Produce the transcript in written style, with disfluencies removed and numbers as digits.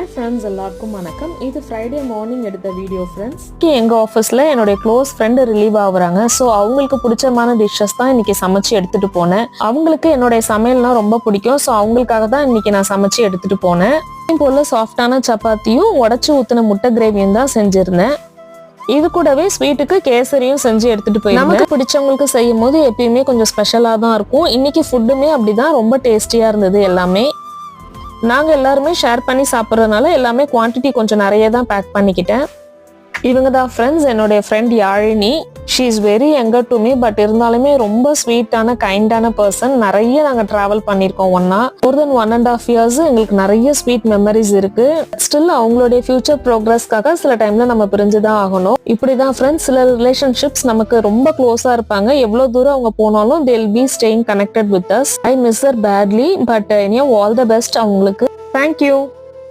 Hi friends, எல்லாருக்கும் வணக்கம். இது ஃப்ரைடே மார்னிங் எடுத்த வீடியோ ஃப்ரெண்ட்ஸ். எங்கள் ஆஃபீஸில் என்னுடைய க்ளோஸ் ஃப்ரெண்டு ரிலீவ் ஆகுறாங்க. ஸோ அவங்களுக்கு பிடிச்சமான டிஷ்ஷஸ் தான் இன்னைக்கு சமைச்சு எடுத்துகிட்டு போனேன். அவங்களுக்கு என்னுடைய சமையல்னால் ரொம்ப பிடிக்கும். ஸோ அவங்களுக்காக தான் இன்னைக்கு நான் சமைச்சு எடுத்துகிட்டு போனேன். போல சாஃப்டான சப்பாத்தியும் உடச்சி ஊற்றின முட்டை கிரேவியும் தான் செஞ்சுருந்தேன். இது கூடவே ஸ்வீட்டுக்கு கேசரியும் செஞ்சு எடுத்துட்டு போய் நமக்கு பிடிச்சவங்களுக்கு செய்யும் போது எப்பயுமே கொஞ்சம் ஸ்பெஷலாக தான் இருக்கும். இன்னைக்கு ஃபுட்டுமே அப்படிதான், ரொம்ப டேஸ்டியாக இருந்தது எல்லாமே. நாங்கள் எல்லாருமே ஷேர் பண்ணி சாப்பிட்றதுனால எல்லாமே குவான்டிட்டி கொஞ்சம் நிறைய தான் பேக் பண்ணிக்கிட்டேன். இவங்க தான் ஃப்ரெண்ட்ஸ், என்னுடைய friend Yazhini. She is very younger to me, but இருந்தாலுமே ரொம்ப ஸ்வீட்டான கைண்டான பர்சன். நிறைய நாங்கள் ட்ராவல் பண்ணியிருக்கோம் ஒன்னா. மோர் தென் 1.5 years எங்களுக்கு நிறைய ஸ்வீட் மெமரிஸ் இருக்கு. ஸ்டில் அவங்களுடைய ஃபியூச்சர் ப்ரோக்ரஸ்க்காக சில டைம்ல நம்ம பிரிஞ்சுதான் ஆகணும். இப்படிதான் ஃப்ரெண்ட்ஸ், சில ரிலேஷன்ஷிப்ஸ் நமக்கு ரொம்ப க்ளோஸா இருப்பாங்க. எவ்வளவு தூரம் அவங்க போனாலும் they will be staying connected with us. I miss her badly, but anyhow all the best அவங்களுக்கு. Thank you.